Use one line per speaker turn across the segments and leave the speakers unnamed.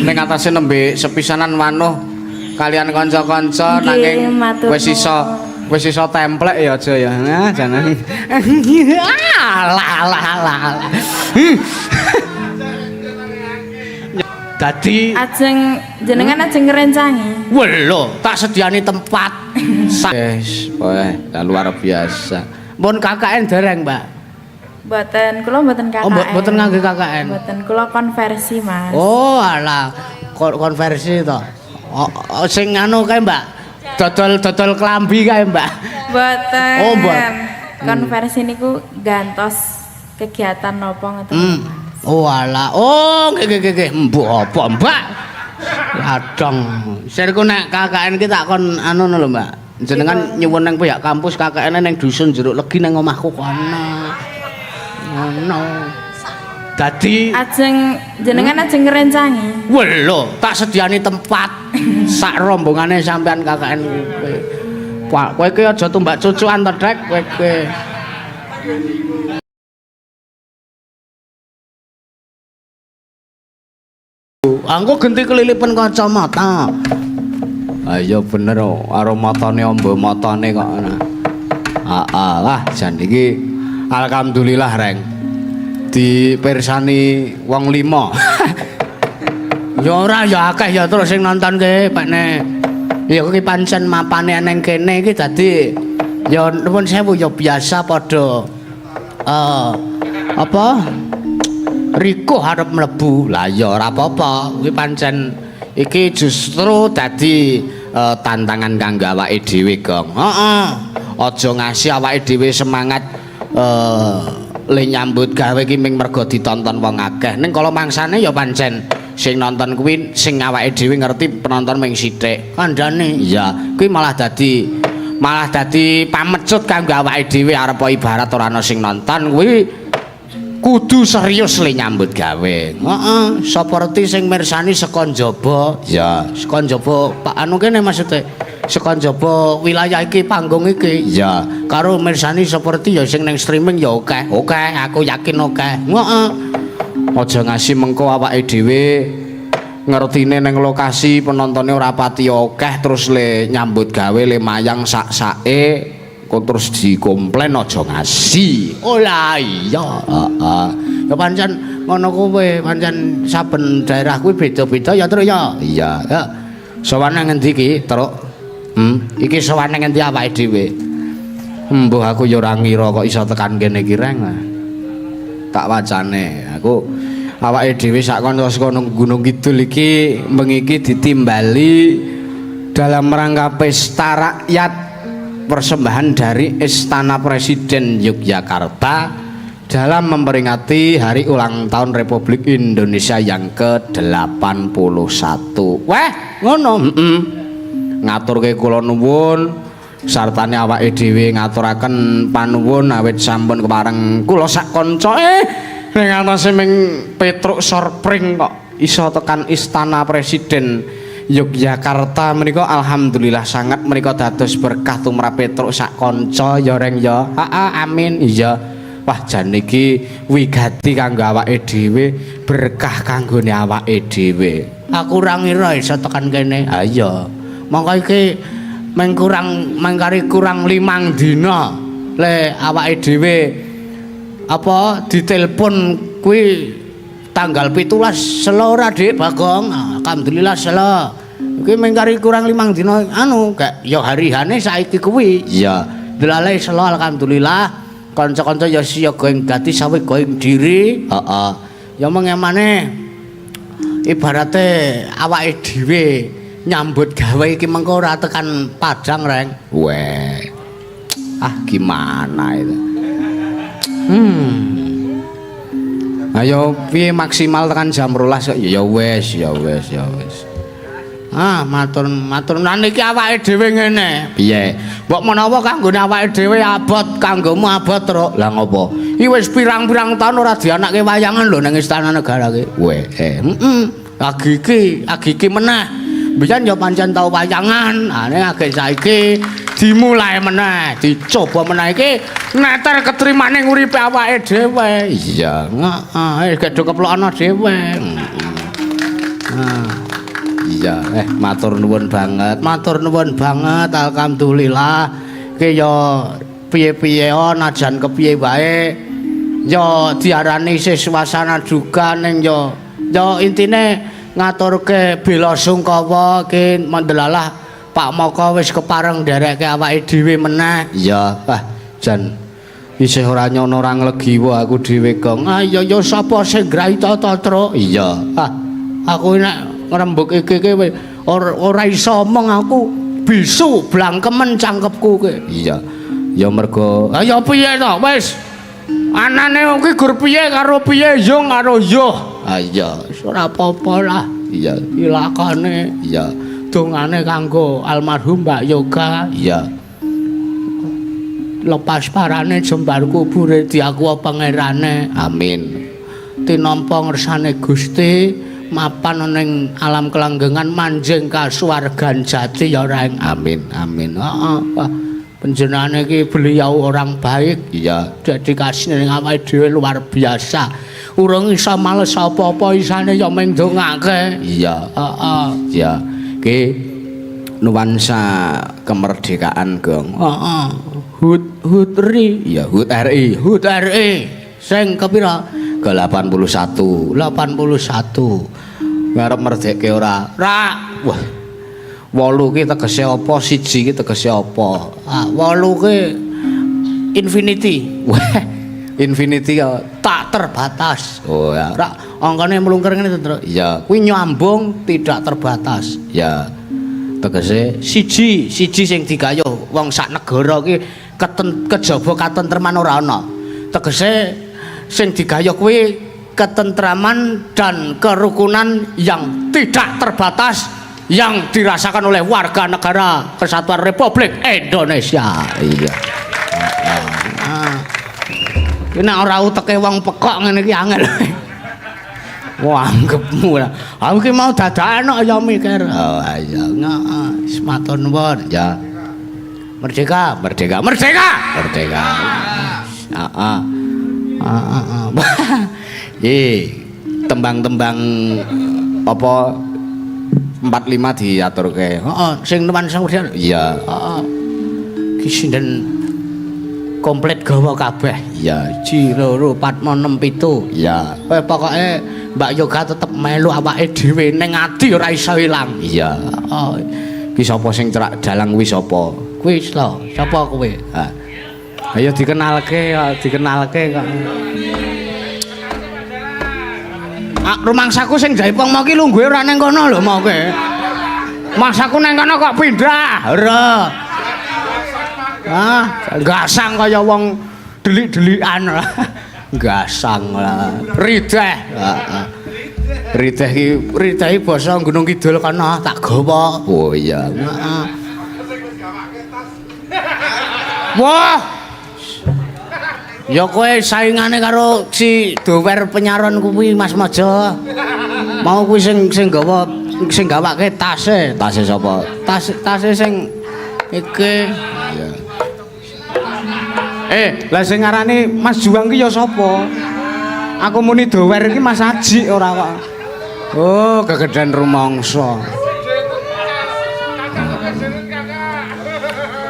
ning atase nembe sepisanan wanuh kalian kanca-kanca nanging wis iso templek ya aja ya. Nah, jangan. Lah. Dadi
jenengan ajeng ngrencangi.
Welo, tak sediani tempat. Wes, luar biasa. Pun KKN dereng, Mbak?
Kula mboten KKN.
Oh, mboten ngangge KKN.
Mboten, kula konversi, Mas.
Oh, alah, konversi to. Sing anu kae, Mbak. Dodol klambi kae, Mbak.
Mboten.
Oh, mboten.
Konversi niku gantos kegiatan napa ngoten.
Oh alah, oh nggih. Mbok apa, Mbak? Ladang. Sirku nek KKN ki tak kon anu lho, Mbak. Jenengan nyuwun nang pihak kampus KKN nang dusun Jeruk Legi nang omahku kono. Ngono. Dadi
jenengan ajeng ngrencangi.
Welo, tak sediani tempat. Sak rombongane sampean KKN kowe. Kowe ki aja tumbak cucukan to, Dek, kowe. Angko genti kelilipan kacamata. Ayo bener karo matane amba matane kok ana. Lah jan iki alhamdulillah reng. Dipirsani wong 5. Ya ora ya akeh ya terus sing nonton ki pakne. Ya iki pancen mapane nang kene iki dadi ya nuwun sewu ya biasa padha apa? Riko harap mlebu. Lah ya ora apa-apa. Kuwi pancen iki justru dadi tantangan kanggo awake dhewe, Gong. Heeh. Aja ngasih awake dhewe semangat le nyambut gawe iki ming mergo ditonton wong akeh. Ning kala mangsane ya pancen sing nonton kuwi sing awake dhewe ngerti penonton ming sithik. Kandhane iya, kuwi malah dadi pamecut kanggo awake dhewe arep ibarat ora ana sing nonton kuwi kudu serius le nyambut gawe. Heeh, seperti sing mirsani saka njaba. Ya, saka njaba Pak anu kene maksude. Saka njaba wilayah iki panggung iki. Ya, karo mirsani seperti ya sing ning streaming ya akeh. Akeh, aku yakin akeh. Heeh. Aja ngasih mengko awake dhewe ngertine ning lokasi penontonnya ora pati akeh terus le nyambut gawe le mayang sak-sake kok terus dikomplain aja ngasih. Oh lah iya. Ya pancen ngono kowe, pancen saben daerah kuwi beda-beda ya, Tru ya. Iya, ya. Sowane ngendi iki, Truk? Iki sowane ngendi awake dhewe? Mbuh aku ya ora ngira kok iso tekan kene iki reng. Tak wacane, aku awake dhewe sak kono Gunung Kidul iki bengi iki ditimbali dalam rangka pesta rakyat persembahan dari Istana Presiden Yogyakarta dalam memperingati hari ulang tahun Republik Indonesia yang ke-81. Weh, ngono. Ngaturke kula nuwun sartane awake dhewe ngaturaken panuwun awit sampun kepareng kula sak kanca ning atase ming Petruk Sorpring kok iso tekan Istana Presiden Yogyakarta menika alhamdulillah sangat menika dados berkah tumrap Petruk sak kanca ya reng ya. Amin. Iya. Wah jan iki wigati kanggo awake dhewe, berkah kanggone awake dhewe. Aku ora ngira iso tekan kene. Ha iya. Monggo iki mengkari kurang 5 dina le awake dhewe apa ditelepon kuwi tanggal 17 selo ora Dik Bagong. Alhamdulillah selo. Iki mengkari kurang 5 dina anu gak ya hari-hane saiki kuwi. Iya, delale selo alhamdulillah. Kanca-kanca ya siaga ing dadi sawe going diri. Heeh. Ya mengemane ibarate awake dhewe nyambut gawe iki mengko ora tekan Padang reng. Weh. Gimana itu? Ayo piye maksimal tekan jam 12 ya wis. Matur niki awake dhewe ngene. Piye? Mbok menawa kanggone awake dhewe abot, kanggomu abot, Truk. Lah ngopo? Iki wis pirang-pirang taun ora dianakke wayangan lho ning Istana Negara ki. Weh, Agiki meneh. Biyen ya pancen tau wayangan, ning agek saiki dimulai meneh, dicoba meneh iki neter ketrimane nguripe awake dhewe. Iya, heeh, gak do keplokno dhewe. Iya, matur nuwun banget, alhamdulillah. Ki yo piye-piye najan kepiye wae yo diarani suasana duka ning yo intine ngaturke bela sungkawa ki mandelalah Pak Moko wis kepareng ndereke awake dhewe meneh. Iya, jan isih ora nyono ora nglegiwa aku dhewe Gong. Ya sapa sing grahi tata tru? Iya. Aku nek ngrembug iki ora iso omong aku bisu blangkemen cangkepku ki. Iya. Ya mergo ya piye to wis. Anane iki gur piye karo piye yo karo yo. Iya, ora apa-apa lah. Iya, ilakane. Iya. Dongane kanggo almarhum Mbak Yoga. Iya. Lepas parane jembar kubure diakuwa pangerane. Amin. Tinampa ngersane Gusti mapan ning alam kelanggengan manjing kasuwargan jati ya ora. Amin. Heeh. Panjenengane iki beliau orang baik. Iya, dedikasi ning awake dhewe luar biasa. Urung iso males apa-apa isane ya mung ndongake. Iya, heeh. Iya. Ki nuansa kemerdekaan Gong. Heeh. Hut RI. Iya, Hut RI. Sing kepira? Ke 81. Ngarep merdekke ora? Wah. 8 ki tegese apa? 1 ki tegese apa? 8 ki infinity. Wah, infinity tak terbatas. Oh ya, ora angkane mlungker ngene to, Tru. Iya, kuwi nyambung tidak terbatas. Ya. Tegese siji sing digayuh wong sak negara ki kejaba katentreman ora ana. Tegese sing digayuh kuwi ketentraman dan kerukunan yang tidak terbatas yang dirasakan oleh warga negara Kesatuan Republik Indonesia. Iya. Nek ora uteke wong pekok ngene iki angel. Wah, anggepmu lah. Aku ki mau dadakan ya mikir. Oh, iya. Heeh, matur nuwun ya. Merdeka. Heeh. Tembang-tembang apa 45 diaturke. Heeh, sing nuansa mudhan. Iya, heeh. Ki sinden komplit gawa kabeh. Iya, Jiroro Patmo 67. Iya, pokoke Mbak Yoga tetep melu awake dhewe ning ati ora iso ilang. Iya. Oh. Ki sapa sing cerak dalang kuwi sapa? Kuwi lho, sapa kowe? Ha. Ayo dikenalke kok. Rumangsaku sing jaipong mau ki lungguhe ora ning kono lho mau kowe. Masaku ning kono kok pindah. Ora. Gasang kaya wong delik-delikan. Gasang lah. Rideh. Heeh. Rideh iki basa Gunung Kidul kana tak gawa. Oh iya. Heeh. Wah. Ya kowe saingane karo si dower penyaron kuwi Mas Mojo. Mau kuwi sing gawake tase. Tase sapa? Tase sing iki. Iya. Lah sing ngarani Mas Juang ki ya sapa? Aku muni dower iki Mas Aji ora kok. Oh, kegedhen rumangsa.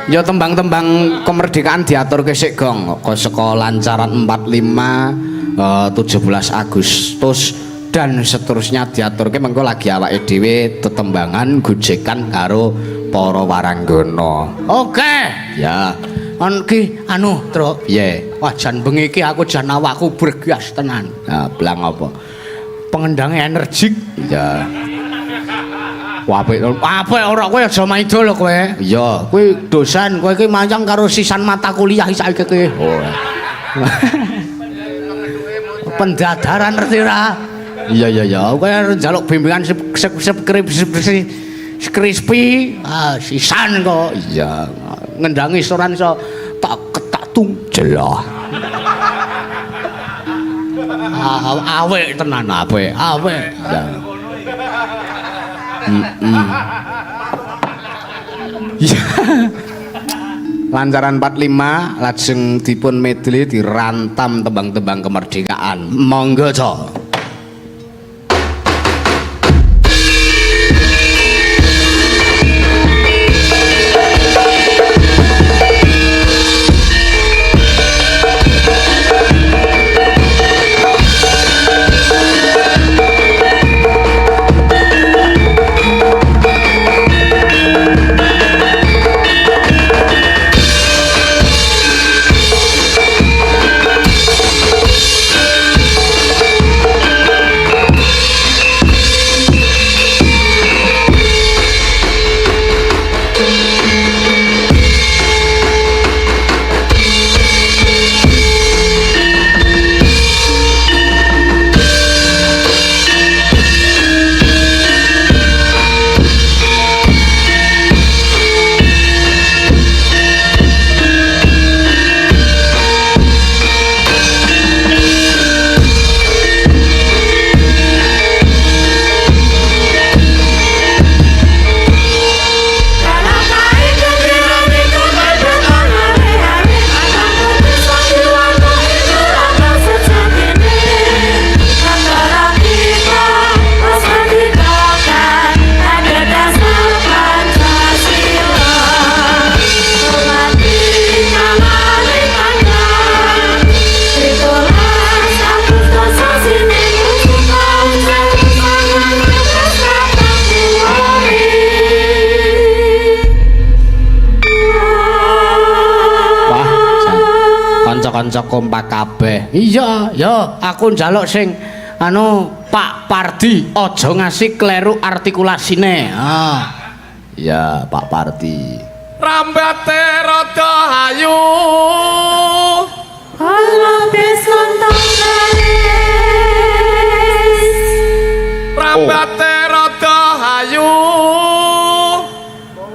Ya tembang-tembang kemerdekaan diaturke sik Gong. Saka lancaran 45 17 Agustus dan seterusnya diaturke mengko lagi awake dhewe tetembangan gojekan karo para waranggana. Oke. Ya. Ki Tru, piye? Wah jan bengi iki aku jan awakku bergas tenan. Nah, blang apa? Pengendange energik. Ya. Wah, apik ora kowe aja maido lho kowe. Iya, kowe dosen, kowe iki manyang karo sisan mata kuliah saiki iki. Oh. Pendadaran ngerti ora? Iya. Kowe njaluk bimbingan skripsi, sisan kok. Iya. Ngendangi soran iso tak ketatung jelah. Awek tenan awek. Ya. Lancaran 45 lajeng dipun medley dirantam tembang-tembang kemerdekaan. Monggo, Cok. aja kompak kabeh. Iya, ya aku njaluk sing anu Pak Pardi aja ngasih kleru artikulasine. Ya, Pak Pardi.
Rambate rada ayu.
Halapis lontong garis.
Rambate rada ayu.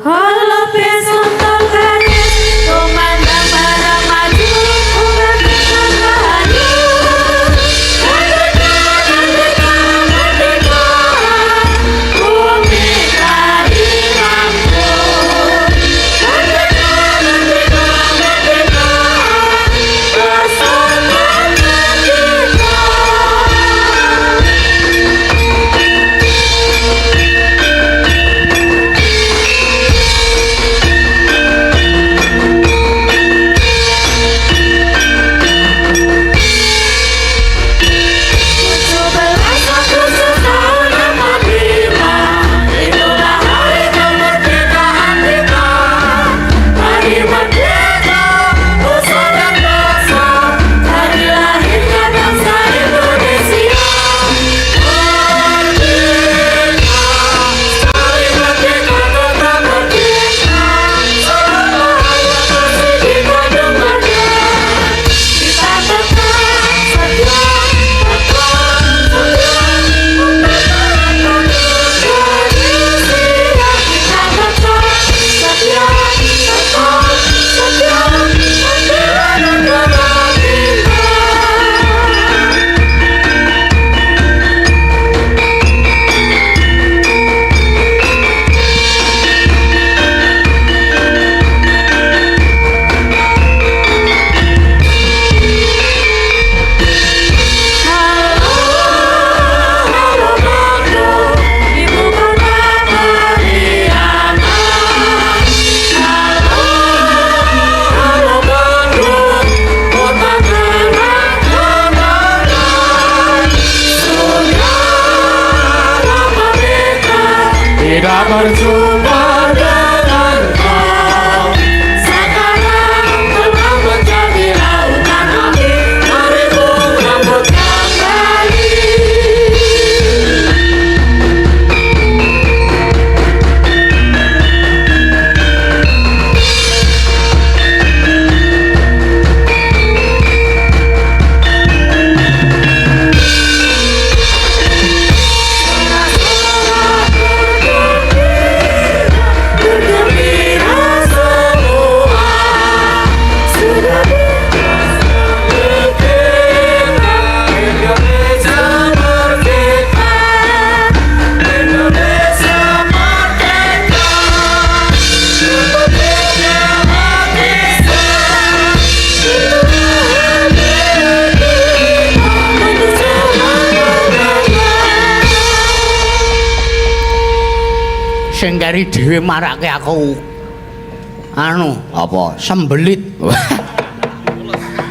Halapis lontong garis. Tumandang barang maju. Merdeka, merdeka, merdeka. Bumi telah dirangkum. Merdeka, merdeka, merdeka. Bersama merdeka.
Tidak berjumpa dengan kau. Sekarang telah menjadi lautan api. Merimu rambut kembali. Bergembira semua. Sudah kita Indonesia merdeka. Indonesia merdeka. Indonesia merdeka.
Sing kari dhewe marake aku anu apa sembelit.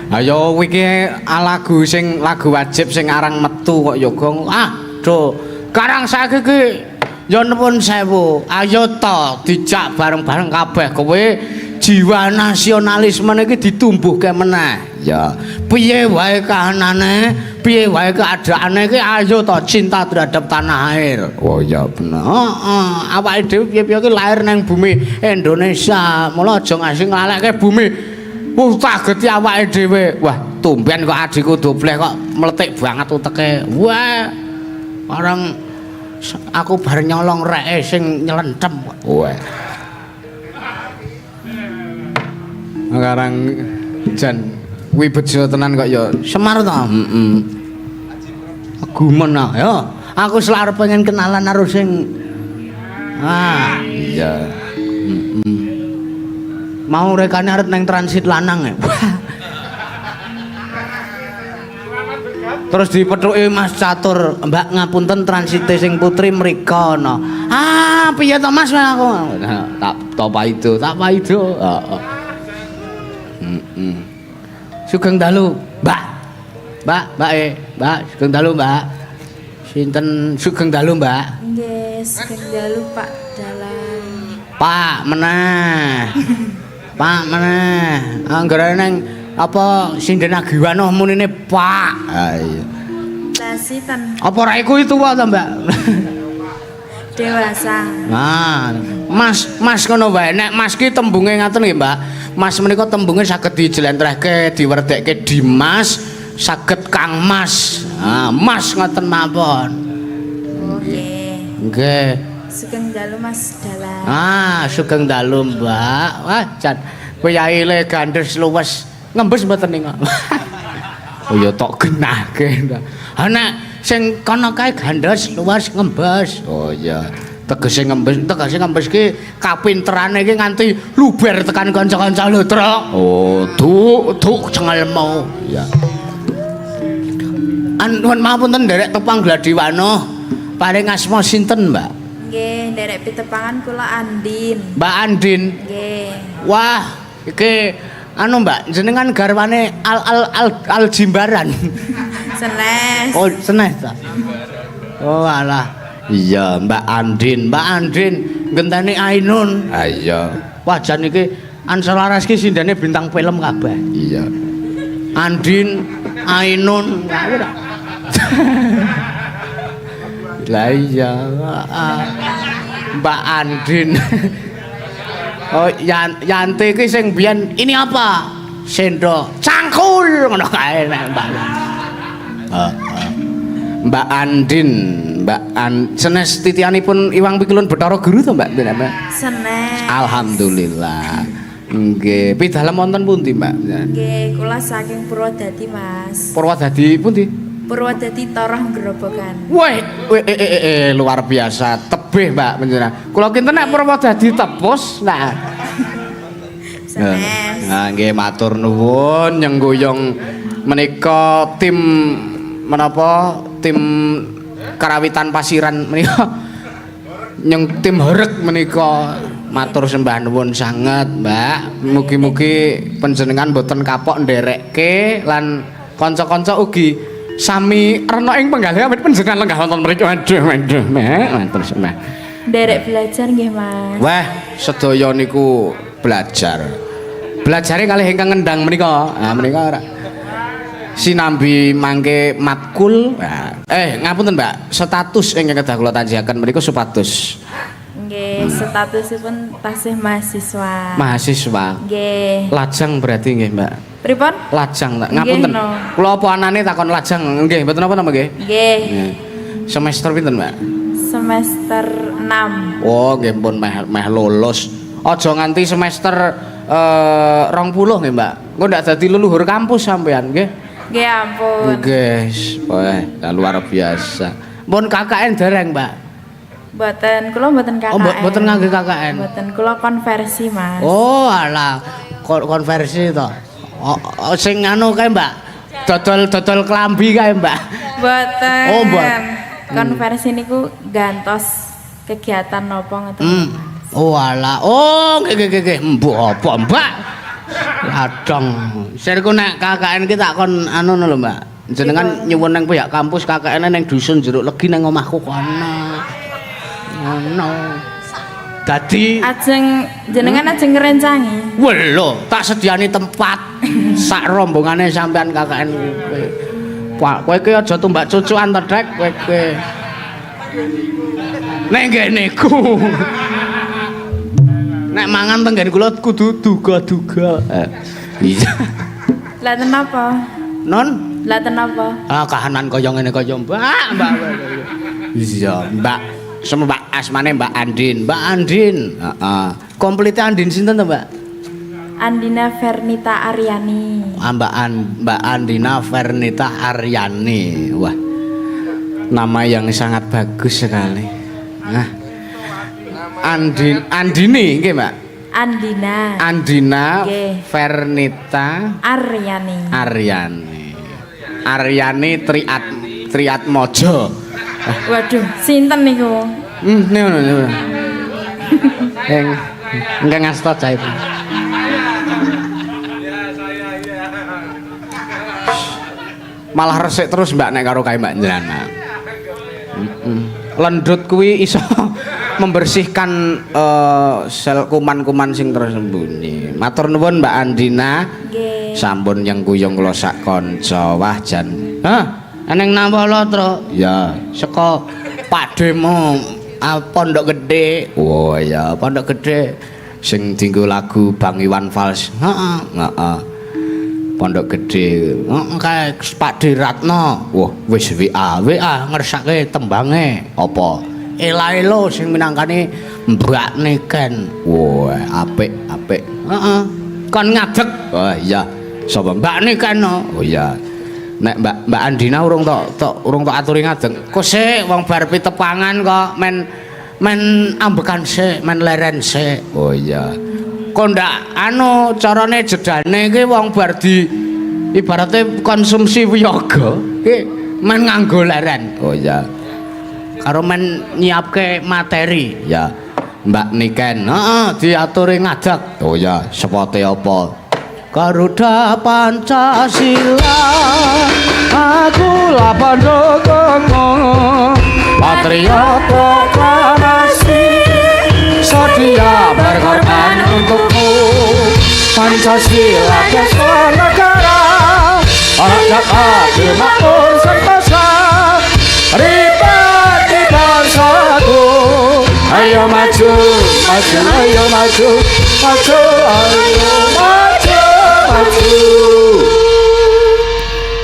Ayo iki lagu sing lagu wajib sing arang metu kok ya Gong. Do karang saiki iki ya nuwun sewu. Ayo to dijak bareng-bareng kabeh kowe jiwa nasionalisme iki ditumbuhke meneh. Ya, piye wae kahanane, piye wae keadaane iki ayo to cinta terhadap tanah air. Oh ya bener. Heeh, awake dhewe piye-piye iki lahir nang bumi Indonesia. Mula aja ngasih nglaleke bumi. Tageti awake dhewe. Wah, tumben kok adikku dobleh kok meletik banget uteke. Wah. Orang aku bar nyolong reke sing nyelentem. Wah. Sekarang jan kuwi bejo tenan kok ya Semar to. Heeh. Gumen ya. Aku selalu pengen kenalan karo sing iya. Mau rekane arep nang transit lanang ya. Terus dipethuki Mas Catur, Mbak ngapunten transite sing putri mriko no. Piye to Mas aku. Tak paido. Heeh. Sugeng dalu, Mbak. Mbak, sugeng dalu, Mbak. Sinten sugeng dalu, Mbak?
Nggih, sugeng dalu Pak Dalan.
Pak meneh. Pak meneh. Anggere nang apa sinden agiwano munine Pak. Ha iya.
Lasitan
Apa ra iku itu wae to, Mbak?
dewasa.
Nah, Mas ngono wae. Nek Mas ki tembunge ngaten nggih, Mbak. Mas menika tembunge saged dijlentrehke, diwerdekke Dimas, saged Kang Mas. Nah, Mas ngoten mawon.
Oke.
Nggih.
Sugeng dalu Mas dalan.
Ah, sugeng dalu, Mbak. Wah, jan piyaile gandes luwes. Ngembes mboten ning. Oh ya tok genahke. Ha nek sing kono kae gandes luwes ngembes. Oh iya. Tegese ngembes ki kapinterane ki nganti luber tekan kanca-kanca lho, Truk. Oh, duk cengelmu. Iya. Nuwun mapunten nderek tepang Gladiwano. Paring asma sinten, Mbak?
Nggih, nderek pitepangan kula Andin.
Mbak Andin.
Nggih.
Wah, iki anu Mbak, jenengan garwane Al Jimbaran.
Senes.
Oh, senes ta. Oh, alah. Iya, Mbak Andin ngenteni Ainun. Ha iya. Wah, jan iki anselaras ki sindene bintang film kabeh. Iya. Andin, Ainun. Lah iya. Mbak Andin. Oh, Yanti ki sing biyen ini apa? Sendok cangkul ngono kae nek Mbak. Mbak Andin, senes titianipun Iwang Pikulun Bathara Guru to, Mbak?
Senes.
Alhamdulillah. Nggih, pidalem wonten pundi, Mbak?
Nggih, kula saking Purwodadi, Mas.
Purwodadi pundi?
Purwodadi Toroh Grobogan.
Weh, luar biasa, tebih, Mbak panjenengan. Kula kinten nek Purwodadi tepus, nah.
Senes.
Nah, nggih matur nuwun nyengguyung menika tim menapa? Tim Karawitan Pasiran menika. Nyeng tim Herek menika matur sembah nuwun sanget, Mbak. Mugi-mugi panjenengan boten kapok nderekke lan kanca-kanca ugi sami rena ing penggalih awit panjenengan lenggah wonten mriku. Aduh, matur sembah.
Nderek belajar nggih, Mas.
Wah, sedaya niku belajar. Belajare kalih ingkang ngendang menika. Nah, menika ora sinambi mangke matkul. Ngapunten, Mbak. Status ingkang kedah kula tanjihaken menika supados.
Nggih, statusipun tasih mahasiswa.
Mahasiswa.
Nggih.
Lajang berarti nggih, Mbak.
Pripun?
Lajang, tak.
Nggih,
Ngapunten.
no.
Kula apa anane takon lajang. Nggih, mboten napa-napa nggih.
Nggih.
Nggih. Semester pinten, Mbak?
Semester 6.
Oh, nggih pun meh lulus. Aja nganti semester 20 nggih, Mbak. Engko ndak dadi leluhur kampus sampean, nggih.
Nggih ampun.
Guys, wah, luar biasa. Pun KKN dereng, Mbak.
Mboten, kula mboten KKN.
Oh, mboten ngangge KKN.
Mboten, kula konversi, Mas.
Oh, alah, konversi to. Oh, sing anu kae, Mbak. Dodol klambi kae, Mbak.
Mboten.
Oh, mboten.
Konversi niku gantos kegiatan napa ngoten.
Oh, alah. Oh, nggih. Mbok apa, Mbak? Adong. Sirku nek KKN ki tak kon anu lho, Mbak. Jenengan nyuwun nang pihak kampus KKN nang dusun Jeruk Legi nang omahku kono. Ngono. Dadi
Ajeng jenengan ajeng ngrencangi.
Welo, tak sediani tempat. Sak rombongane sampean KKN kowe. Pak, kowe ki aja tumbak cucukan to, Dek, kowe. Nek ngene ku. Nek mangan tenggen kula kudu duga-duga. Iya.
Lah tenapa?
Non?
Lah tenapa?
Ah, kahanan kaya ngene kaya Mbak. Iya, Mbak. Mbak asmane Mbak Andin. Mbak Andin. Heeh. Komplite Andin sinten to, Mbak?
Andina Fernita Aryani.
Mbak Andina Fernita Aryani. Wah. Nama yang sangat bagus sekali. Nah. Andini nggih, Mbak? Andina
Nggih.
Fernita
Aryani.
Aryani Triat Mojo.
Waduh, sinten niku?
Niku. Enggak ngasta cah itu. Malah resik terus, Mbak, nek karo kae Mbak Njana. Lendut kuwi iso membersihkan sel kuman-kuman sing tersembunyi. Matur nuwun Mbak Andina.
Nggih.
Sampun yang kuyung kula sak kanca. Wah jan. Hah? Eneng napa lho, Tru? Ya, saka Pakdemo Pondok Gede. Oh ya, Pondok Gede sing dienggo lagu Bang Iwan Fals. Heeh, heeh. Pondok Gede. Kae Pak Diratno. Wah, wis WA ngersake tembange apa? Ela-elo sing minangkane Mbak Niken. Wah, apik. Heeh. Kon ngadeg. Oh iya. Sapa Mbak Niken? Oh iya. Nek Mbak Andina urung tok aturi ngadeg. Kok sik wong bar pitepangan kok men ambekan sik, men leren sik. Oh iya. Kok ndak anu carane jedane iki wong bar di ibarate konsumsi wiyaga iki men nganggo leren. Oh iya. Karo men nyiapke materi. Ya. Mbak Niken. Heeh, diaturi ngadeg. Oh iya, sepote apa? Garuda Pancasila aku lapan dukungmu patriot proklamasi sedia berkorban untukmu Pancasila dasar negara rakyat adil makmur sentosa ribet bersatu ayo maju ayo maju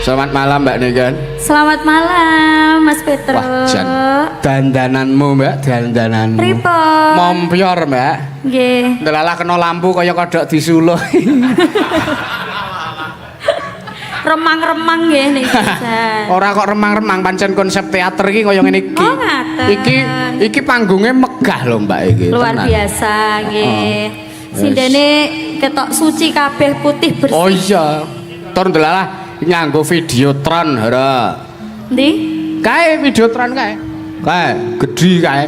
Selamat malam Mbak Niken.
Selamat malam Mas Petro.
Wah, jan dandananmu Mbak, dandananmu.
Pripun?
Mompior Mbak.
Nggih.
Ndelalah kena lampu kaya kodok disuluh.
Remang-remang nggih niki.
Ora kok remang-remang pancen konsep teater iki kaya ngene iki.
Oh, ngaten.
Iki panggungnya megah lho Mbak iki.
Luar
tenan.
biasa nggih. Sindene ketok suci kabeh putih bersih.
Oh iya. Tur ndelalah nganggo videotron hara.
Ndi?
Kae videotron kae. Kae gedhi kae.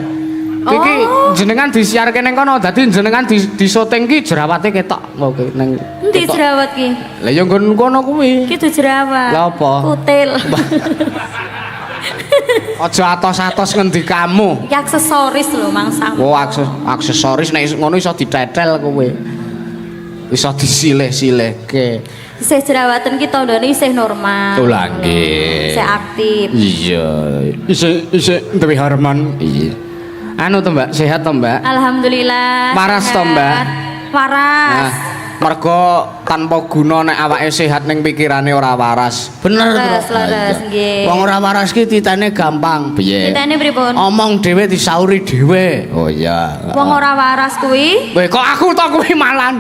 Iki jenengan disiarke ning kono dadi jenengan di syuting ki jerawate ketok oke ning.
Endi jerawat ki?
Lah ya nggon kono kuwi.
Ki itu jerawat.
Lah apa?
Kutil.
Aja atos-atos ngendi kamu.
Iki aksesoris lho Mangsang.
Oh, aksesoris nek ngono iso ditetel kowe. Iso disilih-silihke.
Isih jerawatan ki tandane isih normal.
Oh lah nggih.
Isih aktif.
Iya, isih duwe hormon. Iya. Anu to Mbak, sehat to Mbak?
Alhamdulillah.
Waras to Mbak?
Waras.
Nah, mergo tanpa guna nek awake sehat ning pikirane ora waras. Bener to.
Leres nggih.
Wong ora waras ki titane gampang. Piye?
Titane pripun?
Omong dhewe disauri dhewe. Oh iya.
Wong ora waras kuwi.
Kowe kok aku to kuwi malan.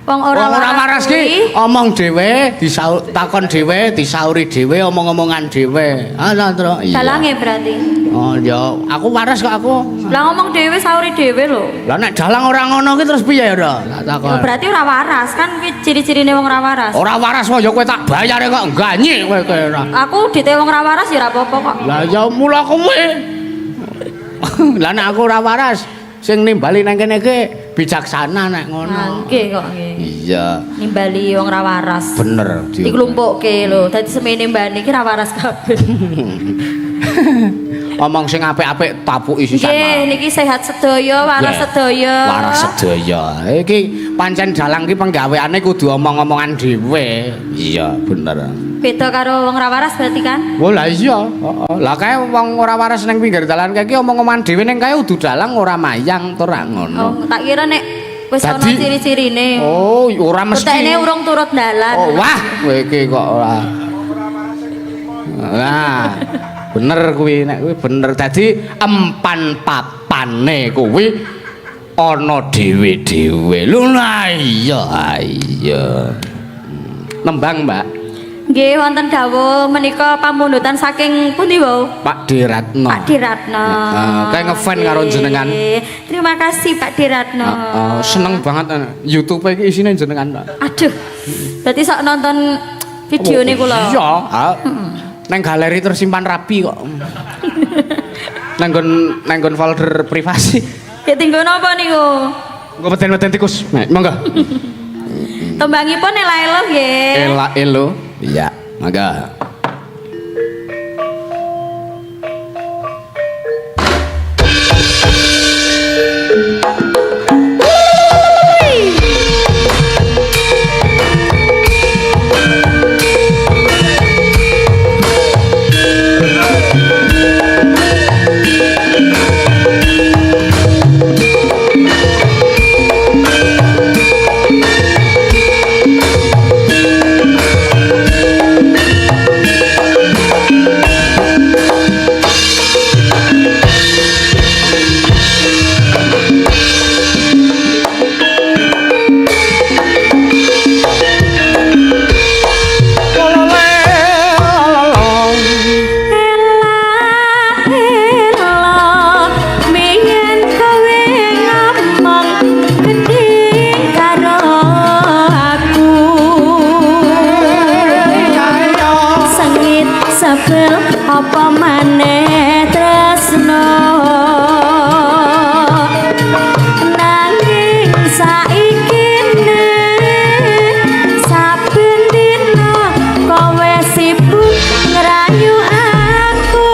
Wong ora
waras ki omong dhewe, takon dhewe, disauri dhewe, omong-omongan dhewe. Ah, Tru. Iya.
Dalange berarti.
Oh, ya, aku waras kok aku.
Lah ngomong dhewe sauri dhewe lho.
Lah nek dalang ora ngono ki terus piye ya, tak takon.
Ya berarti ora waras kan kuwi ciri-cirine wong ora waras.
Ora waras kok ya kowe tak bayare kok ganyi kowe ora.
Aku dite wong ora waras ya ora apa-apa kok.
Lah ya mula kowe. Lah nek aku ora waras, sing nimbali nang kene iki bijaksana nek ngono.
Nggih kok nggih.
Iya.
Nimbali wong ora waras.
Bener.
Diklumpukke lho, dadi semene mbane iki ora waras kabeh.
Omong sing apik-apik tapuki sisan.
Nggih, niki sehat sedaya, waras sedaya.
Waras sedaya. Iki pancen dalang ki penggaweane kudu omong-omongan dhewe. Iya, bener.
Beda karo wong ora waras berarti kan?
Oh lah iya, heeh. Lah kae wong ora waras ning pinggir dalan kae iki omong-omongan dhewe ning kae udu dalang ora mayang to ora ngono.
Oh, tak kira nek wis ana
Dadi-
ciri-cirine.
Oh, ora mesti.
Kutekne urung turut dalan.
Oh, wah, kowe iki kok ora. Nah, bener kuwi nek kuwi bener. Dadi empan papane kuwi ana dhewe-dhewe. Lho lah iya. Nembang, Mbak.
Nggih wonten dawuh menika pamundutan saking pundi wau?
Pak Diratno.
Pak Diratno.
Kayak ngefan karo jenengan.
Nggih. Terima kasih Pak Diratno.
Seneng banget YouTube iki isine jenengan.
Aduh. Berarti sok nonton videone kula.
Iya, nang galeri tersimpan rapi kok. Nanggon folder privasi.
Ya tinggo napa niku?
Engko meten-meten tikus. Nek monggo.
Tembangipun ela-elo nggih.
Elo. Iya, monggo.
apa maneh tresno nanging saiki saben dina kowe sibuk ngerayu aku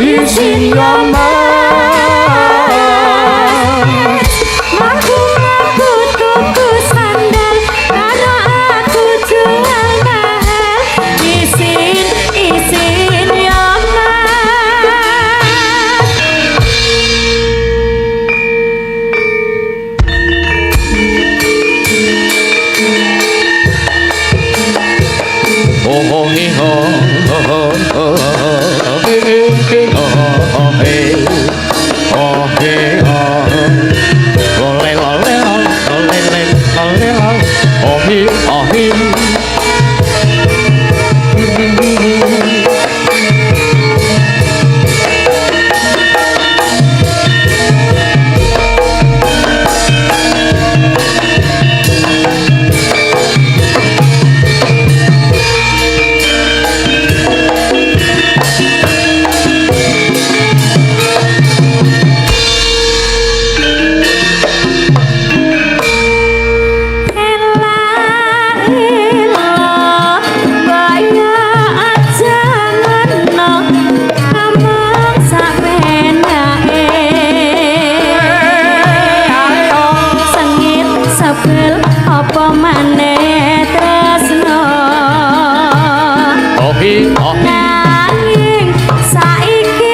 Isin yo mas Mampu tuku sandal karo aku jual mahal Isin yo mas
Oh oh he ho oh oh apa maneh tresno nanging saiki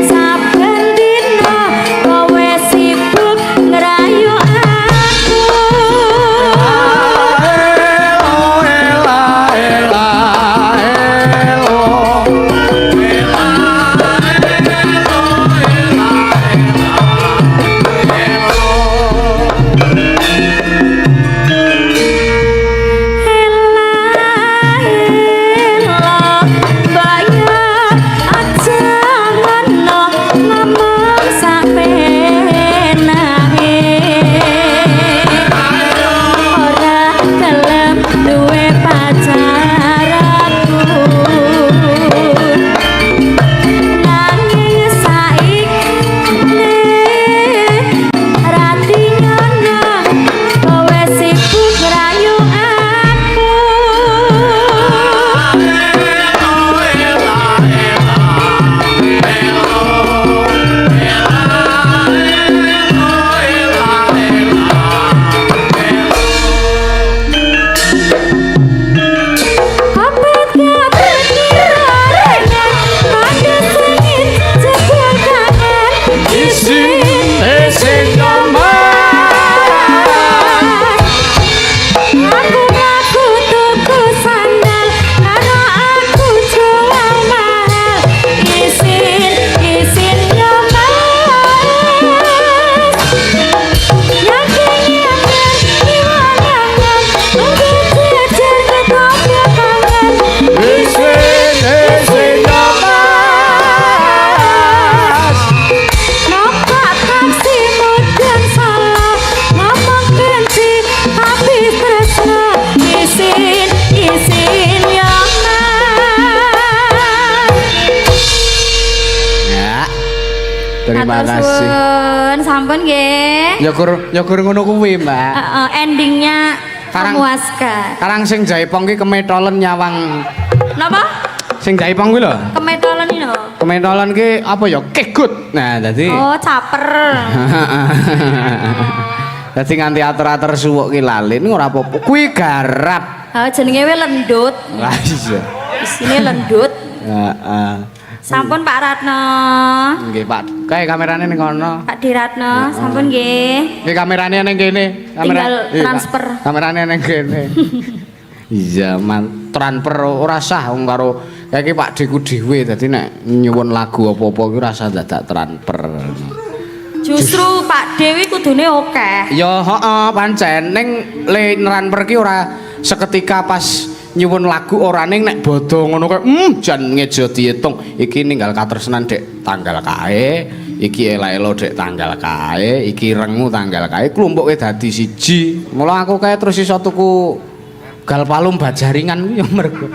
saben dina kowe sibuk ngerayu aku Terima
Matur
kasih.
suwun, sampun nggih.
Ya gur ngono kuwi, Mbak.
Endingnya
Karang-
memuaskan.
Karang sing Jaipong ki kemetolen nyawang.
Napa?
Sing Jaipong kuwi lho.
Kemetolen ini lho.
Kemetolen ki apa ya? Kegut. Nah, dadi
Oh, caper.
dadi nganti atur-atur suwuk ki lali niku ora apa-apa. Kuwi garap.
Jenenge we lendut.
Lah iya.
Isine lendut.
Heeh.
Sampun Pak Ratno.
Nggih, Pak. Kae kamerane ning kono.
Pak Diratno, sampun nggih.
Nggih kamerane ning kene.
Tinggal
Iya,
transfer.
Kamerane ning kene. Iya, transfer ora sah wong karo iki Pak Deku dhewe dadi nek nyuwun lagu apa-apa ki ora usah dadak transfer.
Justru Pak Dewi kudune akeh.
Ya heeh pancen ning le transfer ki ora seketika pas nyuwun lagu ora ning nek bodho ngono kaya jan ngejo diitung iki ninggal katresnan dek tanggal kae iki ela-elo dek tanggal kae iki rengu tanggal kae klumpuke dadi siji mula aku kae terus iso tuku gal palung bajaringan ku ya mergo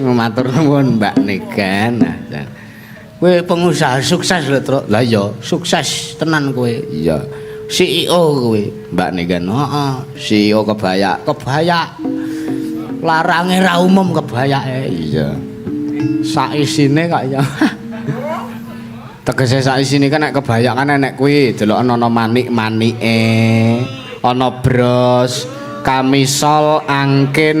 matur nuwun Mbak Negan. Kowe pengusaha sukses lho, Truk. Lah iya, sukses tenan kowe. Iya. CEO kowe, Mbak Negan. Heeh, CEO kebaya. Larange ra umum kebayake. Iya. Sak isine kok ya. Tegese sak isine kan nek kebaya kan enek kuwi, delok ana manik-manike, ana bros, kamisol, angkin,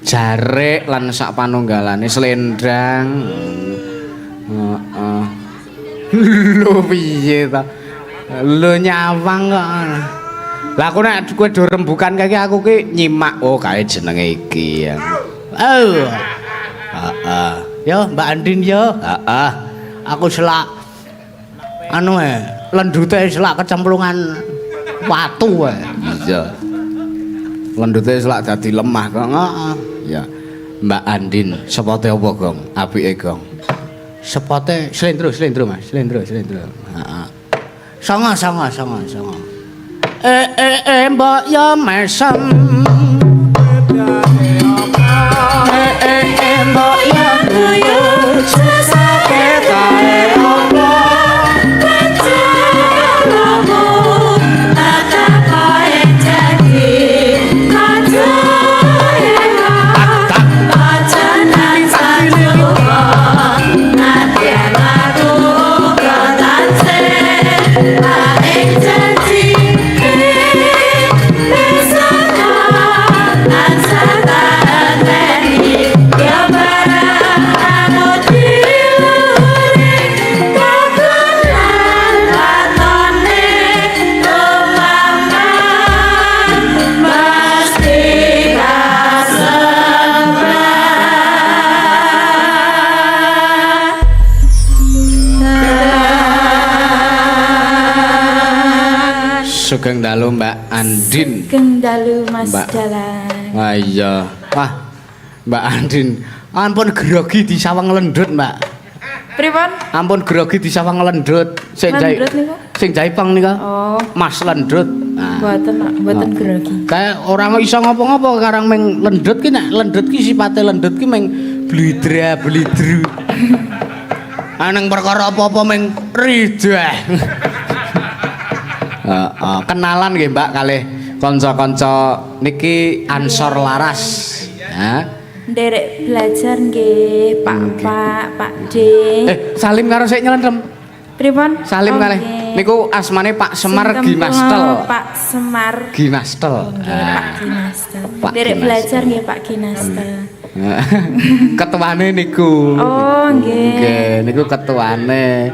jarik lan sak panunggalane slendang. Heeh. Lho piye ta? Lho nyawang kok. Lah aku nek kowe do rembukan kaki aku ki nyimak oh kae jenenge iki ya. Oh. Heeh. Yo Mbak Andin yo. Heeh. Aku selak anu lendute selak kecemplungan watu Iya. Lendute selak dadi lemah kok. Heeh. Ya. Mbak Andin, sepote apa, Gong? Apike, Gong? Sepote slendro Mas, slendro. Heeh. Songo. Mbok yo mesem. Mbok yo duyu sesake kae opo. Sugeng dalu Mbak Andin.
Sugeng dalu Mas
Mbak.
Dalan.
Wah iya. Wah, Mbak Andin. Ampun grogi di sawang lendut, Mbak.
Pripun?
Ampun grogi di sawang lendut.
Lendut niku?
Sing Jaipong nika.
Oh,
Mas lendut. Nah.
mboten grogi.
Kayak orang iso ngopo-ngopo karang meng lendut ki nek lendut ki sipate lendut ki meng blidru. Aneng perkara apa-apa meng ridah. Kenalan nggih Mbak kalih kanca-kanca niki Ansor Laras. Ha?
Nderek belajar nggih, Pak D.
Salim karo sik nyelentrem.
Pripun?
Salim kalih. Niku asmane Pak Semar Ginastel.
Pak Semar
Ginastel.
Pak Ginastel.
Pak
Nderek
Ginastel.
belajar nggih Pak Ginastel.
Ketuane niku.
Oh, nggih.
Nggih, niku ketuane.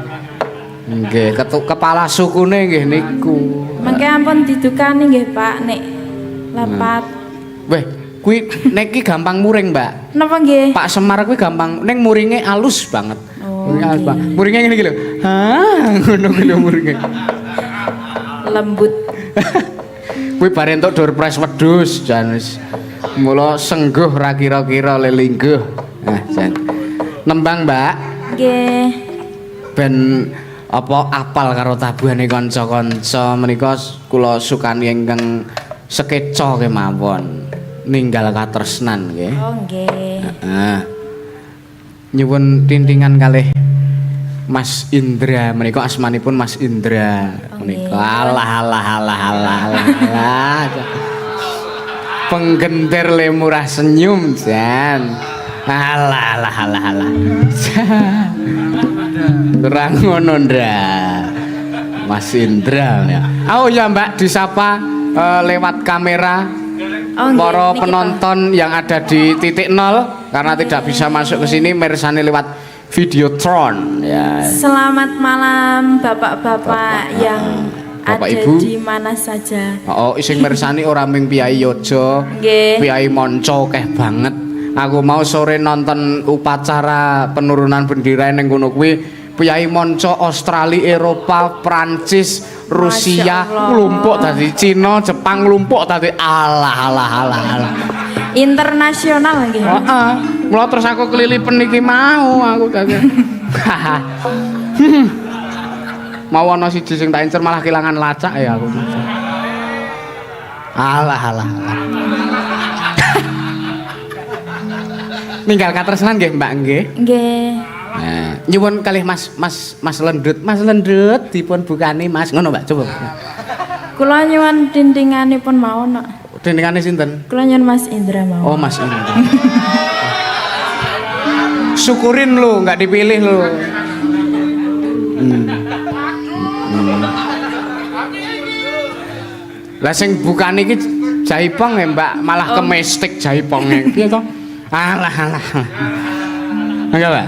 Nggih, kepala sukune nggih niku.
Mengke ampun didukani nggih Pak nek lapat.
Weh, kuwi nek ki gampang muring, Mbak.
Napa nggih?
Pak Semar kuwi gampang, ning muringe alus banget.
Oh,
Muringe alus
nggih.
banget. Muringe ngene iki lho. Hah, ngono kuwi lho muringe.
Lembut.
Kuwi bare entuk dur pres wedhus jan wis. Mula sengguh ra kira-kira lelingguh. Nah, jan. Nembang, Mbak.
Nggih.
Ben apa apal karo tabuhane kanca-kanca menika kula sukani ingkang sekeca kemawon. Ninggal katresnan nggih.
Oh, nggih.
Heeh. Nyuwun tintingan kalih Mas Indra menika asmanipun Mas Indra menika. Alah. Penggentir le murah senyum jan. Alah. Kurang ngono Ndra. Mas Indra ya. Oh ya Mbak disapa lewat kamera para penonton yang ada di titik nol karena tidak bisa masuk ke sini mirsani lewat Videotron ya.
Selamat malam bapak-bapak yang
Bapak
ada
Ibu
di mana saja.
Oh ising mirsani ora ming Piyai Yojo,
Nggih.
Piyai Monco keh banget. Aku mau sore nonton upacara penurunan bendera ning kono kuwi. Piyai Monco Australia, Eropa, Prancis, Rusia, nglumpuk tadi Cina, Jepang nglumpuk tadi. Alah.
Internasional nggih.
Heeh. Mula terus aku kelilipen iki mau aku tadi. Mau ana siji sing tak incer malah kelangan lacak ya aku. Alah. Ninggal katresnan nggih Mbak nggih.
Nggih.
Nah, nyuwun kalih Mas Lendut. Mas Lendut dipun bukani Mas. Ngono Mbak, coba.
Kula nyuwun dindinganipun mawon, Nak.
Dindingane sinten?
Kula nyuwun Mas Indra mawon.
Oh, Mas Indra. Syukurin lu, nggak dipilih lu. Lah sing bukani iki jaipong ya, Mbak, malah kemestik jaiponge. Piye to? Alah. Enggak, Mbak.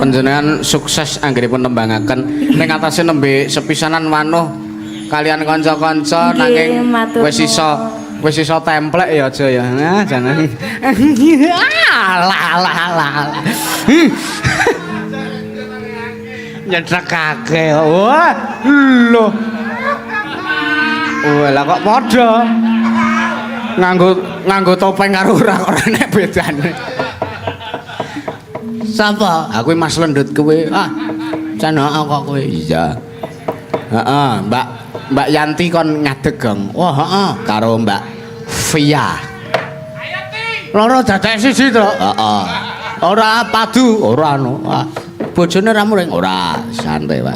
panjenengan sukses anggenipun nembangaken ning atase nembe sepisanan wanuh kalian kanca-kanca
Nggih,
nanging
matur
wis iso templek ya aja ya. Nah, jangan. Alah. Nyedhekake. Wah, lho. Wah, lah kok padha. Nganggo topeng karo ora nek bedane. Sapa? Aku Mas Lendut kowe. Ah, cenok kok kowe. Iya. Heeh, Mbak Yanti kon ngadeg, Gong. Wah, heeh, karo Mbak Via. Loro dadek siji to? Heeh. Ora padu, ora anu. Ah, bojone ra muring. Ora, santai wae.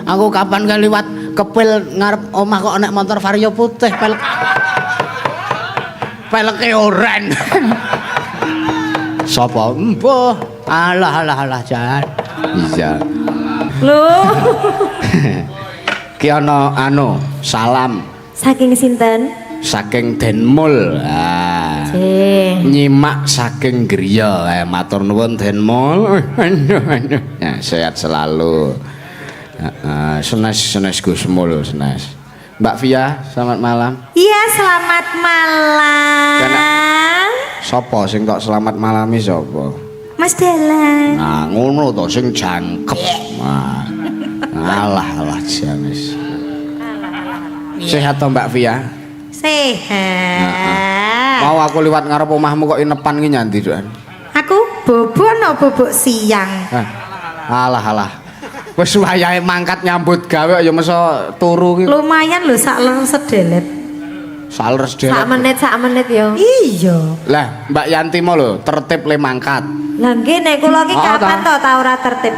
Aku kapan kali liwat kepil ngarep omah kok nek motor Vario putih peleke oren. Sapa? Mbah. Alah jan. Iya.
Lho.
Ki ana anu, salam
Saking sinten?
saking Denmul. Ah. Nyimak saking griya. Matur nuwun Denmul. Ya, sehat selalu. Senes Gus Mul, senes. Mbak Via, selamat malam.
Iya, selamat malam.
Sapa sing tok selamat malami sapa?
Mas Dalan.
Nah, ngono to sing jangkep. Nah. Alah janis. Sehat to Mbak Via?
Sehat.
Mau aku liwat ngarep omahmu kok inepan ki nyandi, Duan.
Aku bobo no bobok siang.
Alah. Wis wayahe mangkat nyambut gawe ya meso turu ki.
Lumayan lho sak ler sedelet.
Sales dhewe.
Sak menit ya. Iya.
Lah, Mbak Yanti mau lho tertib le mangkat.
Lah nggih nek kula ki kapan to ta ora tertib.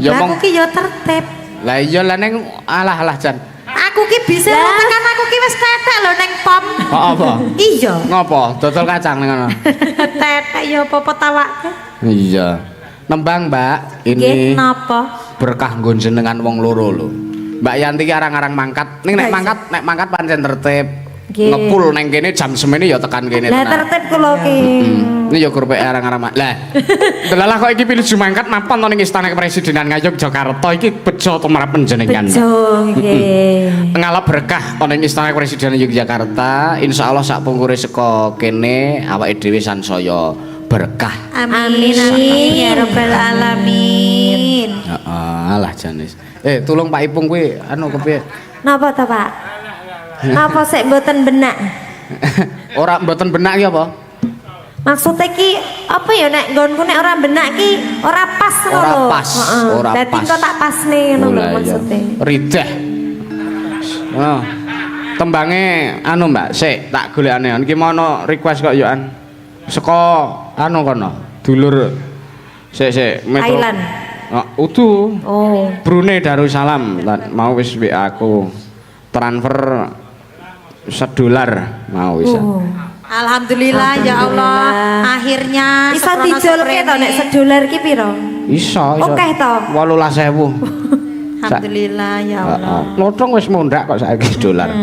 Ya
Lah aku ki ya tertib.
Lah iya lah ning alah Jan.
Aku ki bisa tekan aku ki wis tetek lho ning pom.
Apa?
Iya.
Ngopo? Dodol kacang ning ngono.
Tetek ya apa tawake.
Iya. Nembang, Mbak.
Nggih
Ini
napa?
berkah nggon jenengan wong loro lho. Mbak Yanti ki arang-arang mangkat. Ning nek mangkat pancen tertib. Ngepul neng kene jam semene ya tekan kene
tenan. Lah tertib kula ki.
Ini ya grupe arang-arang. Lah. Delalah kok iki pinuju mangkat napa to ning Istana Kepresidenan Ngayogyakarta iki bejo tumrap panjenengan.
Bejo nggih.
Ngalap berkah ana ing Istana Kepresidenan Yogyakarta. Insyaallah sak pungkure saka kene awake dhewe sansaya berkah.
Amin ya rabbal alamin.
Heeh, alah janis. Tulung Pak Ipung kuwi anu kepiye?
Napa ta, Pak? Napa sik mboten benak?
Ora mboten benak ki apa?
Maksudnya ki apa ya nek nggonku nek ora benak ki ora pas ngono lho.
Ora pas, ora pas.
Dadi kok tak pasne ngono lho maksudnya.
Ridah. Tembange anu Mbak, sik tak golekane. Iki mau ana request kok yo an. Saka anu kono, dulur sik metro.
Thailand.
Utuh.
Oh.
Brunei Darussalam mau wis WA aku. Transfer $1 mau wis.
Alhamdulillah ya Allah, akhirnya
Iso dijolke to nek $1 ki piro?
Iso.
Okeh to.
18.000.
Alhamdulillah ya Allah.
Lotong wis mondhak kok saiki dolar.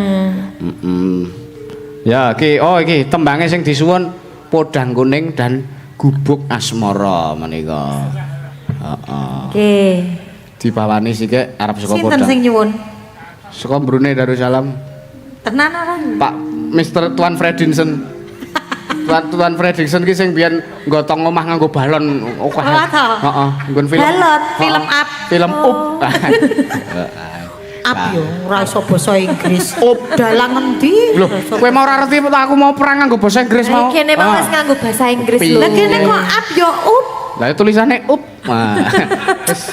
Ya, iki tembange sing disuwun podang kuning dan gubuk asmara menika.
Nggih.
Dibawani sithik arep saka
Sinten
podang.
sing nyuwun?
Saka Brunei Darussalam.
Tenan ora?
Pak Mr. Tuan Fredinson. Tuan Fredinson ki sing biyen nggotong omah nganggo balon akeh. Heeh, nggon film.
Balon, film up.
Film up.
Up yo ora iso basa Inggris. Up dalang endi?
Lho, kowe mau ora ngerti aku mau perang nganggo basa Inggris mau.
Kene mau wis nganggo bahasa Inggris lho.
Lah kene kok up yo up.
Lah tulisane up. Wis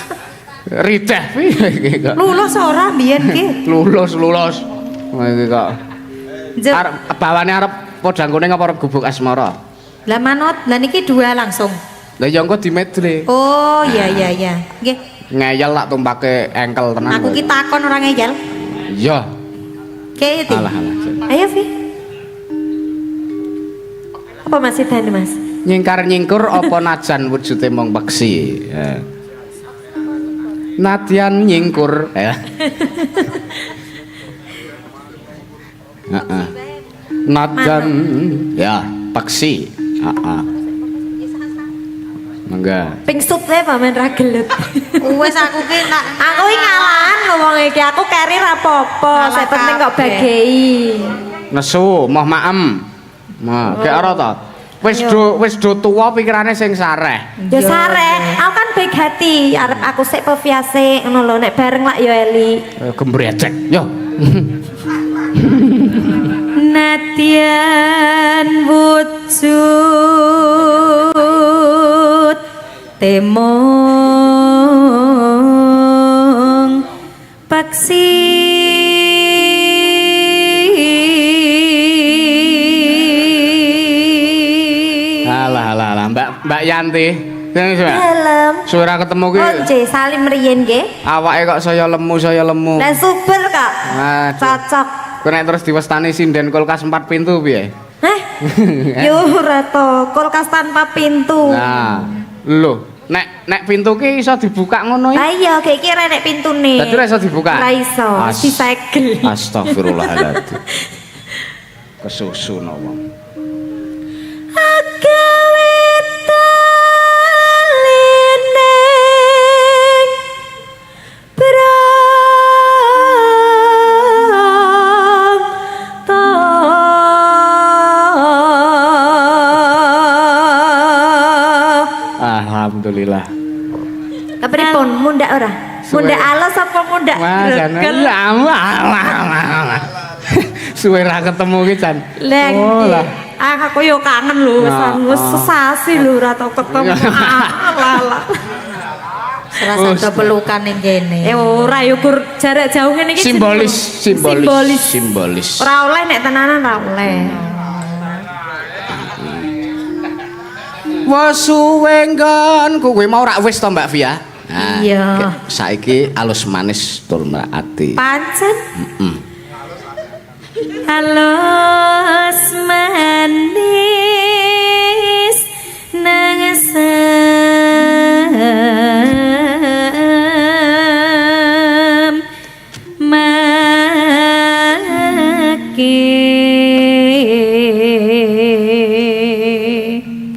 ridah piye kok.
Lulus ora mbiyen ki?
Lulus. Iki kok.
Jep.
Arep bawane arep podang kuning apa arep gubuk asmara?
Lah manut, lah niki dua langsung.
Lah ya engko dimedle.
Oh, iya. Nggih.
Ngeyel lak tumpake engkel tenan.
Aku ki takon ora ngeyel.
Iya.
Kayak itu.
Alah.
Ayo Vi. Apa masih tani Mas?
Nyingkar-nyingkur apa najan wujude mung peksi. Nadyan nyingkur. Nadyan ya peksi. Enggak.
Ping sutwe pamen ra gelut.
Wes aku ki nak
Aku iki ngalahan lho wong iki, aku carry ra apa-apa,
Ngalah
sing penting kok
kabeh.
bagei.
Nesu, moh maem. Nah, kayak ora to. Wis do tuwa pikirane sing sareh.
Ya sare, aku kan baik hati, arep aku sik peviase ngono lho, nek bareng lak ya Eli.
Gembrecek. Yo.
Nadyan wujud temong paksi
Alah, Mbak Yanti. Sing
Helm
suara ketemu ki
Once salim riyen nggih.
awake kok saya lemu.
Lah super kok.
Aduh.
Cocok.
Kok nek terus diwestani sinden kulkas 4 pintu piye?
Hah? Yo ora to, kulkas tanpa pintu.
Nah, lho, nek pintu ki iso dibuka ngono
Lah
iki.
iya, kayak kira nek pintune.
Dadi ora iso dibuka.
Ora iso, disegel.
Astagfirullahaladzim. Kesusu no wong.
Agawe talineng brang
Alhamdulillah.
Kepripun mundak ora? Mundak alas apa mundak greget?
Suwe ra ketemu ki Jan.
Leng.
Oh lah.
Aku yo kangen lho, wis sesasi lho ora tau ketemu. Alah.
serasa pelukan ning kene.
Ora yo gur jarak jauh ngene iki
simbolis.
Ora oleh nek tenanan ora oleh.
Wes suwe nggon kowe mau rak wis to Mbak Via? Nah,
Iya.
Saiki alus manis tur ati.
Pancen. Halus manis nang asam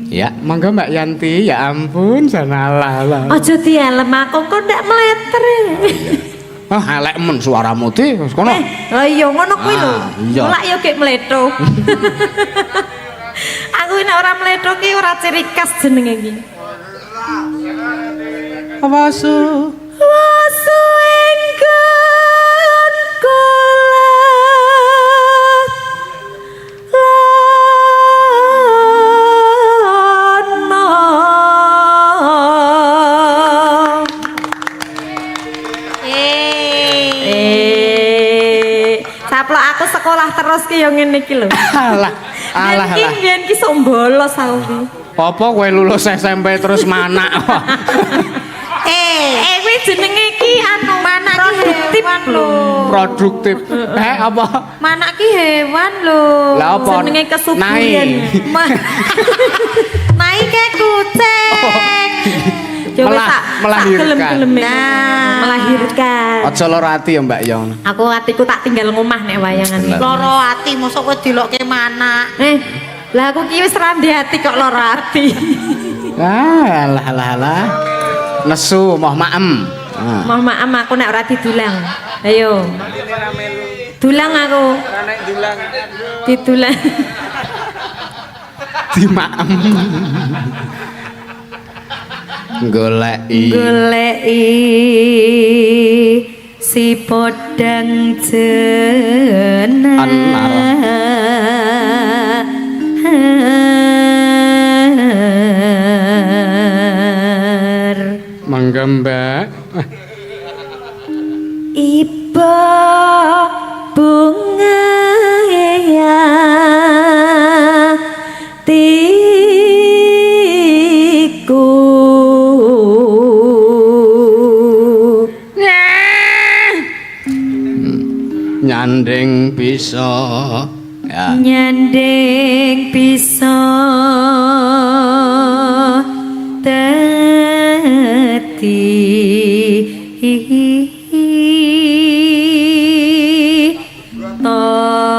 Ya, monggo Mbak Yanti. Ya ampun, janalah.
Aja dialem aku kok ndak meleter.
Ah, elek men suaramu ti wis kono.
Lah iya ngono kuwi lho.
Iya.
Mulak yo gek mletho. Aku nek ora mletho ki ora ciri khas jenenge iki.
Wasu.
Wasu enggon kula saplok aku sekolah terus ki yo ngene iki lho.
Alah.
Biyen ki sok bolos aku ki.
Apa kowe lulus SMP terus manak?
Kuwi jenenge ki anu manak produktif lho.
Produktif. Apa?
Manak ki hewan lho.
Lah apa?
Jenenge kesuburan.
Nai.
Nai ke kucing.
Melahirkan.
Nah, melahirkan.
Aja lara ati ya Mbak Yon.
Aku atiku tak tinggal ngomah nek wayangan iki.
Loro ati mosok kowe dilokke mana?
Lah aku ki wis randhe ati kok lara ati.
Alah. Nesu moh maem.
Moh maem aku nek ora didulang. Ayo. Dulang aku. Didulang.
Di maem. Goleki si podang jenar mangga Mbak iba bunga ya nyandeng bisa ya. Nyandeng bisa dadi tambah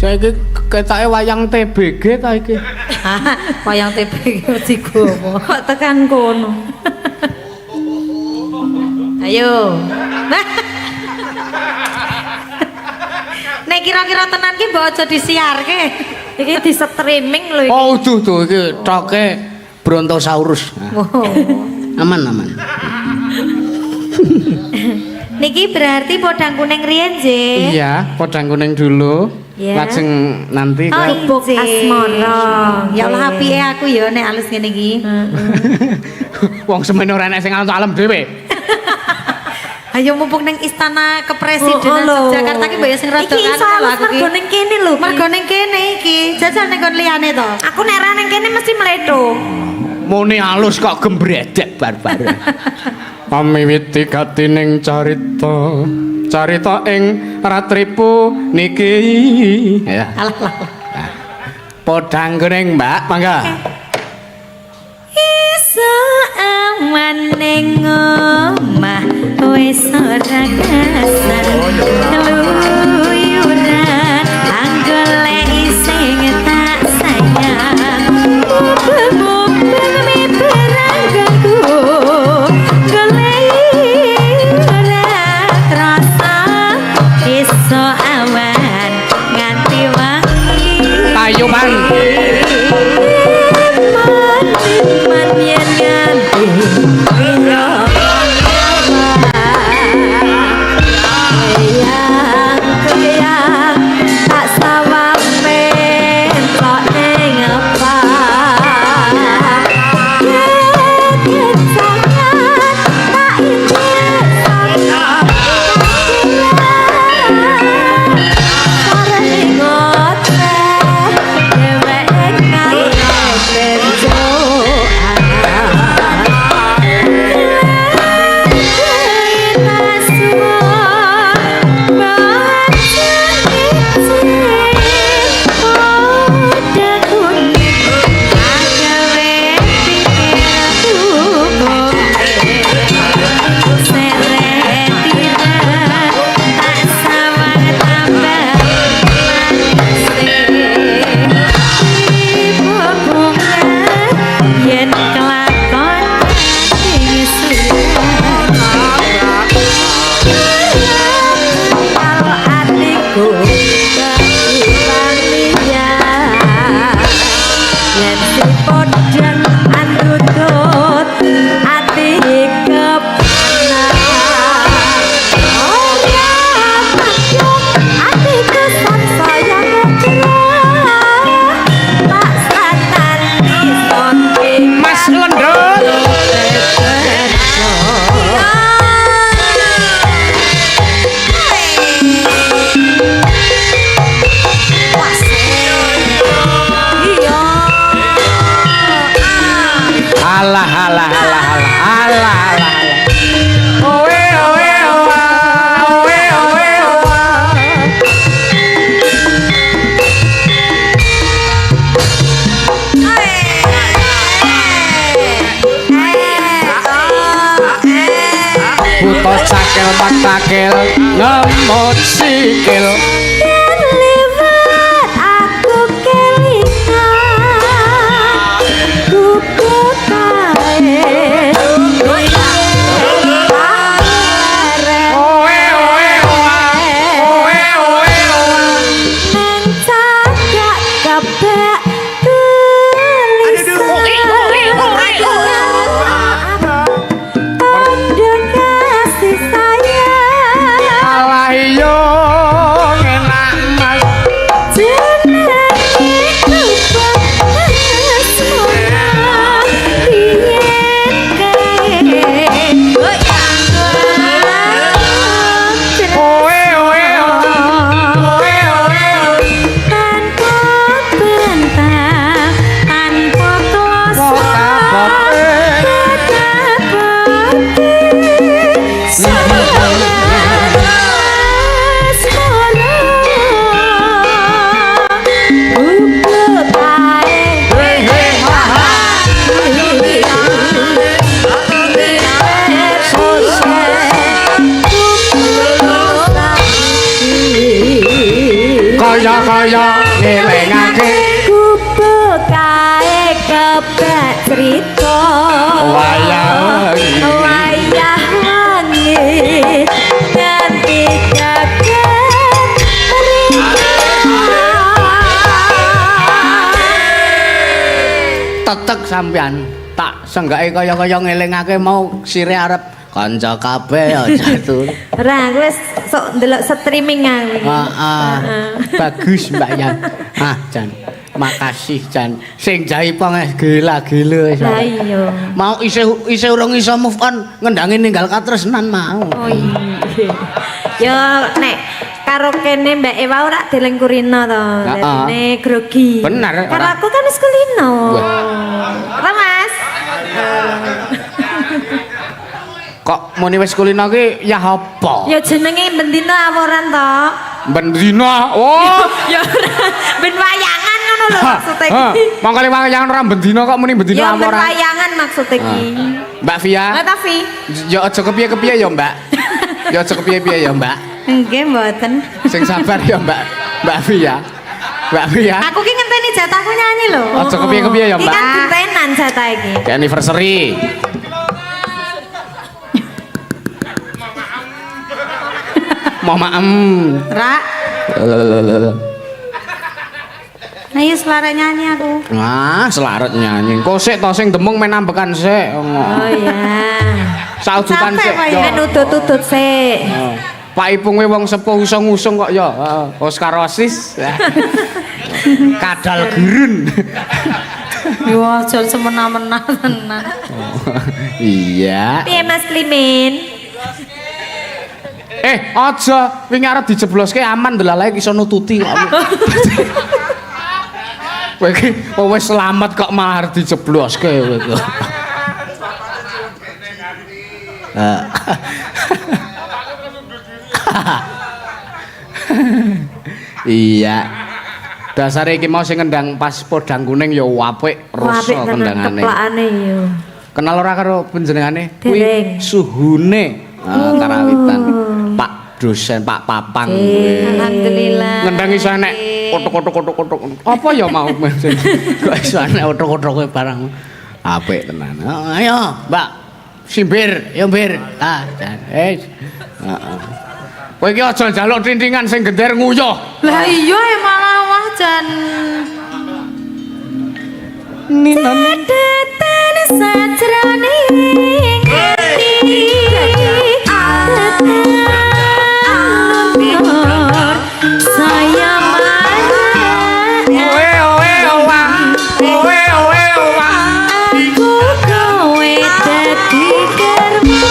Saiki ketoke wayang TBG ta iki.
Wayang TB digowo.
Kok tekan kono.
Ayo. Nek kira-kira tenan ki mbok aja disiarke.
Iki di streaming lho iki.
Oh, tuh iki toke Brontosaurus. Aman.
Niki berarti podang kuning riyen, Nggih.
Iya, podang kuning dulu.
Ya.
Lajeng nanti
Oh,
kan
Buk Asmara. Ya Allah apike aku ya nek alus ngene iki.
wong semene ora enek sing alam dhewe.
Ayo mumpung ning istana kepresidenan
lho.
Jakarta ki mbok ya sing rada
Iki iso alus mergo ning kene lho. Ki.
Mergo ning kene iki. Jajal ning kon liyane to.
Aku nek ra ning kene mesti meledo.
Mune alus kok gembredek barbar. Pamiwiti gatining carita ing ratripu niki. Ya.
Alah.
Podang kuning, Mbak, mangga.
Iso aman ning omah wis ora kasar. Keluyuran anggolek sing tak sayang. Mobil miberangku golek ora terasa. Iso awan nganti wangi.
Tayuman.
Man yen nganti ira kayang tak sawape tok ning apa kecangan tak inget sareng ngote dheweke kaya yen kelakon kalau hatiku kehilang liat yen si podang andutut hati kepanas oh ya takut hatiku sansaya ngecerah tak sanan isonti
Mas London. Alah. Owe owa. Buta cakel paktakel ngemot sikil.
liwat aku kelingan kuku kae
Owe owa.
neng cagak kebak tanda kasih sayang
Alah iya kaya ngelingake
Kubu kae kebak cerita
wayah
wangi nganti jagat
tetek sampean tak senggake kaya-kaya ngelingake mau sire arep kanca kabeh aja tuh.
Ra wis sok ndelok streaming aku.
Bagus Mbak Yan. Jan. Makasih Jan. Sing jaipong gila-gila wis.
Lah iya.
Mau isih urung iso move on ngendangi ninggal katresnan mau.
Oh iya. Yo nek karo kene Mbak Ewa ora dilengkurino to. Dene grogi.
Bener.
Karo aku kan wis kulino. Ora Mas?
Kok muni wis kulino ki ya apa?
Ya jenenge bendina aworan to.
Bendina. Oh,
Ya ora ben wayangan ngono lho maksud iki.
Mongko wayangan ora bendina kok muni bendina
Ya ben
apa ora?
wayangan maksud iki.
Mbak Via.
Lah Tafi.
Ya aja kepiye-kepiye ya, Mbak. Ya aja kepiye-piye ya, Mbak.
Nggih mboten.
Sing sabar ya, Mbak. Mbak Via. Mbak Via.
Aku ki ngenteni jatahku nyanyi lho.
Aja kepiye-kepiye ya,
Iki
Mbak.
kan dintenan jatah iki.
Ke anniversary. Mama
Ra. Ayo selara nyanyi aku.
selaret nyanyi. Kok sik to sing demung men ambekan sik.
Oh iya.
Saujutan sik.
Men udut-udut sik.
Pak Ipung wong sepuh usung-usung kok ya. Oscar Osis. Kadal gerun.
Yo aja semena-mena tenan.
Iya.
Piye Mas Klimin?
Aja wingi arep dijebloske aman delalae iso nututi kok. Kowe iki wis selamat kok malah arep dijebloske kowe iku. Iya. Dasare iki mau sing ngendang pas podang kuning ya apik rasa kendangane.
Keplakane yo.
Kenal ora karo panjenengane?
Dereng.
Suhune Karawitan. Pak dosen, Pak Papang.
Alhamdulillah.
Ngendang iso enek kotok-kotok. Apa ya mau mesin? Kok iso enek kotok-kotok kowe barang. Apik tenan. Ayo, Mbak. Simbir, yo mbir. Heeh. Kowe iki aja njaluk trintingan sing gender nguyuh.
Lah iya malah wah jan.
Ninone
Tetan sajrone ati. Saya marah.
owe owang.
Aku kowe dadi kerma.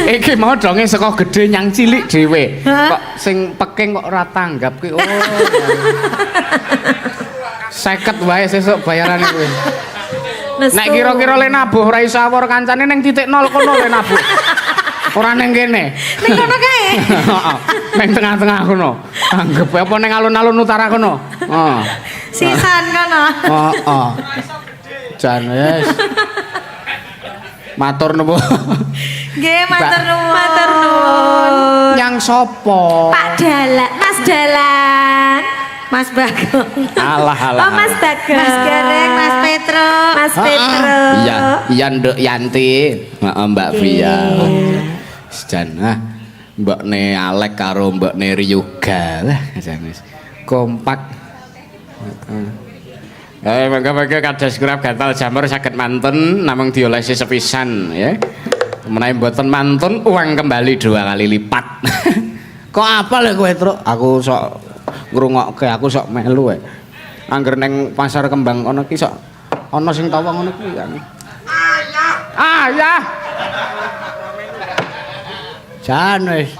Iki mau donge saka gedhe nyang cilik dhewe. Kok sing peking kok ora tanggap ki. Oh. 50 wae sesuk bayarane kuwi. Nek kira-kira le nabuh ora iso awor kancane ning titik 0 kono le nabuh. Ora ning kene.
Ning kono kae.
Heeh. Ning tengah-tengah kono. Anggep apa ning alun-alun utara kono. Heeh.
Sisan kono.
Heeh. Jan wis. Matur nuwun.
Nggih, matur nuwun. Matur nuwun.
Yang sapa?
Pak Dalan, Mas Dalan. Mas Bagong.
Alah.
Oh, Mas Bagong. Mas Gareng, Mas Petro. Mas Petro.
Iya Nduk Yanti. Heeh Mbak Via. Jan Mbokne Alek karo Mbokne Ryuga. Lah jan wis kompak. Mangga-mangga kados kurap gatal jamur saged mantun namung diolesi sepisan ya. Menawi mboten mantun uang kembali 2 kali lipat. Kok apa lho kowe, Truk? Aku sok ngrungokke, aku sok melu wae. Angger ning pasar kembang ana ki sok ana sing tawa ngono ki kan. Ayah. Jan wis.